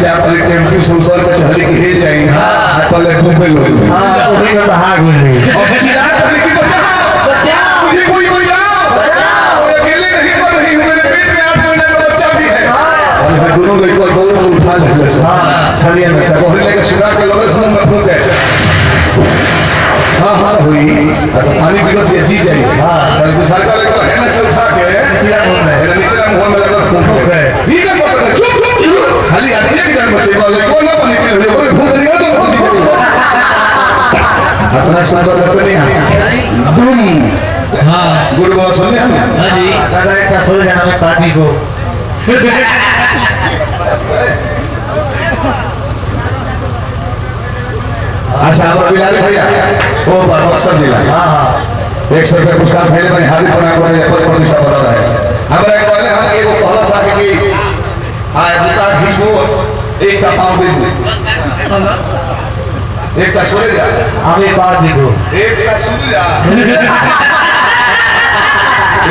जा पर टेम्पो से उतर के चढ़ के हे जाई पहले डूबे लोग हां वही का भाग गई अब चिल्ला कर कि बचाओ मुझे कोई बचाओ और अकेले नहीं मर रही हूं मेरे पेट में 8 महीने का बच्चा भी है और दोनों लड़कों को उठा ले हां छलिया में सब होने के सुरा के लोग से मत फूके हां हां हुई पानी पी के जी जाई हां तो सरकार को है ना से उठा के निचला मुंह में लगा फूक ठीक है चुप खाली आदमी के जान बचे वाले को ना पानी पी ले और फूक दिया तो फूक दिया अपना सुंदर रचने बूम हां गुड बात सुनने हम हां जी दादा का सो जाना में पानी को अच्छा और बिलारी भैया वो बक्सर जिला हां 100 रुपया पुरस्कार भेजे बने हार्दिक प्रणाम करे पद प्रतिष्ठा बता रहा है हमरा एक पहले हम एगो पहला साथ की आए जूता खींचो एक का पांव दे एक का सोरे जा हमें बात देखो एक का सूर्य जा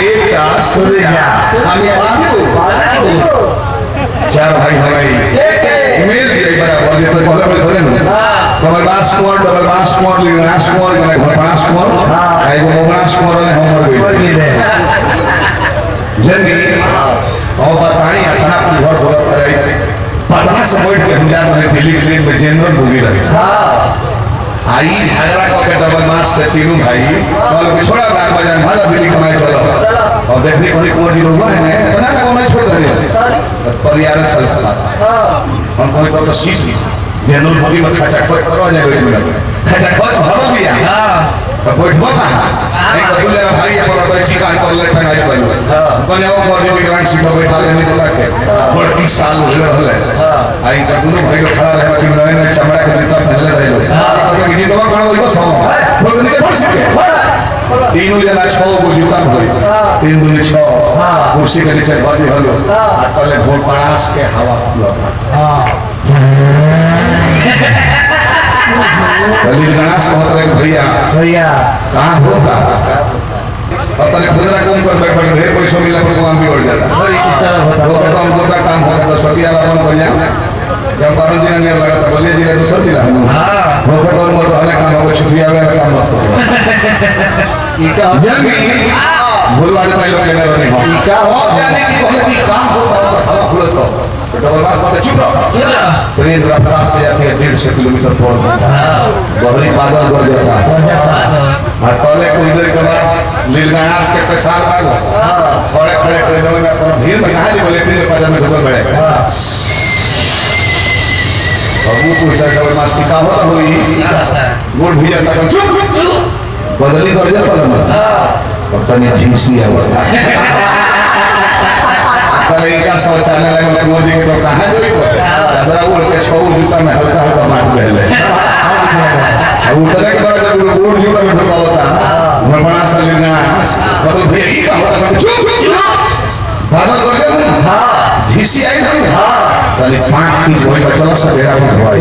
एक का सूर्य जा हमें बात को चार भाई हमारी मिल गई बराबर ये तो पहले में थोड़े ना कमल बास कुमार डबल बास कुमार लिंगास कुमार ने घर बास कुमार आई वो मोगरास कुमार ने हमर गई जनी और बताई इतना घर बोला करे पटना से बैठ के हम जा रहे दिल्ली ट्रेन में जनरल बोगी रहे आई झगड़ा करके डबल मास से तीनों भाई बोले छोड़ा गार बजान भागा दिल्ली कमाए चलो और देखने को कुमार जी लोग हैं बना का मैं छोड़ दे परिवार सलाह हम कोई तो सीट जनरल बोगी में खचा खोज करवा जाए खचा खोज भरो भी हां तो बैठबो कहां एक बोले भाई पर बैठी का कर ले पनाई कर कोने वो मोर विकलांग सीट पर बैठा लेने को रखे 30 साल हो रहले आई का दोनों भाई को खड़ा रहे कि नए नए चमड़ा के जूता पहनले रहे और कि तो खड़ा होई तो सब बोल नहीं कर सकते तीनों जना 6 गो जूता होई 3 दूनी 6 कुर्सी के नीचे बाजी हलो आ पहले भोर पड़ास के हवा खुला हां दलील गणास बहुत रहे भैया कहाँ होता पता नहीं खुदरा कौन कर बैठ ढेर पैसा मिला पर काम भी बढ़ जाता वो कहता हूँ गोटा काम होता है छोटी वाला काम बढ़िया चंपारण जिला में लगा था बलिया जिला दूसरा जिला वो कहता हूँ मोर वाला काम होगा छुट्टियाँ में काम होता जल्दी भूलवा देता है लोग कहने वाले हम और जाने की पहले काम होता है हवा खुला तो डबल बात बात चुप रहो ट्रेन रफ्तार से जाती है 150 किलोमीटर पर घंटा गहरी बादल बढ़ जाता है और पहले कुछ देर के बाद लीलगास के पेशाब आ गया खड़े खड़े ट्रेनों में अपना भीड़ में कहा बोले ट्रेन में पैदल में ढुकल पड़े और वो कुछ देर डबल मास की कहावत हुई गुड़ भी जाता है चुप बदली कर जाता है पता नहीं झीसी है कल का शौचालय लगे मोदी के तो कहाँ जोड़ी चादरा उड़ के 6 जूता में हल्का हल्का बांट दे ले अब उतरे के बाद जब उड़ जूता में ढुका होता भगवान से लेना मतलब भेगी का होता चुप बादल कर दे हां झीसी आई ना हां खाली 5 तीज होई चलो सवेरा में होई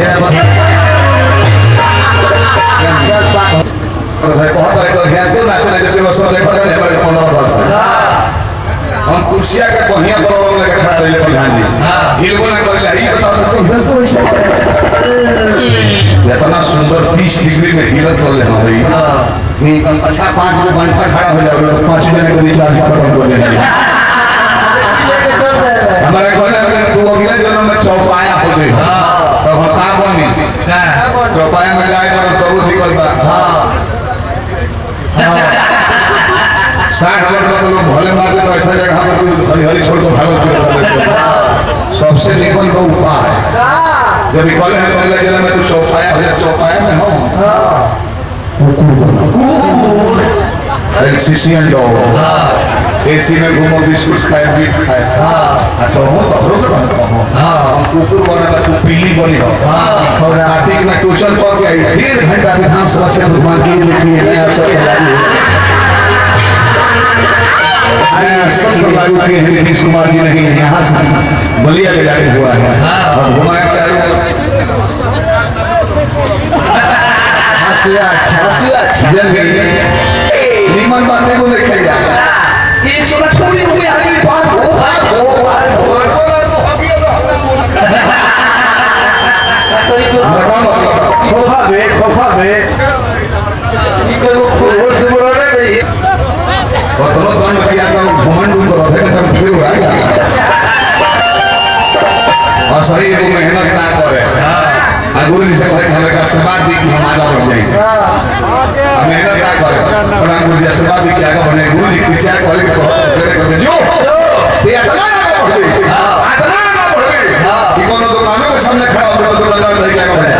और भाई बहुत बड़े को ध्यान दो नाचने जब वो सब देखा जाए हमारे 15 साल से हम कुर्सिया के बढ़िया बरोबर लेके खड़ा रहे प्रधान जी हिलबो ना कर ले बताओ तो ऐसे इतना सुंदर 30 डिग्री में हिलत बोल रहे भाई ये कम अच्छा 5 घंटा खड़ा हो जाओगे तो 5 जने को रिचार्ज खत्म कर देंगे हमारे कहले अगर तू अगले जन्म में चौपाया हो गई तो हम का बनी चौपाया में जाए तो वो दिक्कत बा हां 60 वर्ष के लोग भले मारते तो ऐसा जगह पर हरी हरी छोड़ को भागो सबसे निकल का उपाय जब कॉलेज में पहले जिला में कुछ चौपाया में हो कुकुर एलसीसी एंड डॉग एसी में घूमो बिस्कुट खाए मीट खाए तो हो तो हरो के बात हो हम कुकुर बने तो पीली बनी हो कार्तिक में ट्यूशन पढ़ के आई 1.5 घंटा विधानसभा से घुमा के लिखी नया सब लागू किए हैं नीतीश कुमार जी नहीं है यहाँ से बलिया ले जाके हुआ है और घुमाया नीमन बातें को देखेगा थोड़ी हो गई तो आधे घंटा में फिर उड़ाएगा और सही वो मेहनत ना करे गुरु जी से कहे हमें आशीर्वाद दी कि हम आगे बढ़ जाएंगे मेहनत ना करे प्रणाम गुरु जी आशीर्वाद दी कि आगे बढ़े गुरु जी किसी आगे कहे कहते जो ये अतना ना बढ़े कि कोनो दुकानों के सामने खड़ा होकर दुकानदार नहीं आगे बढ़े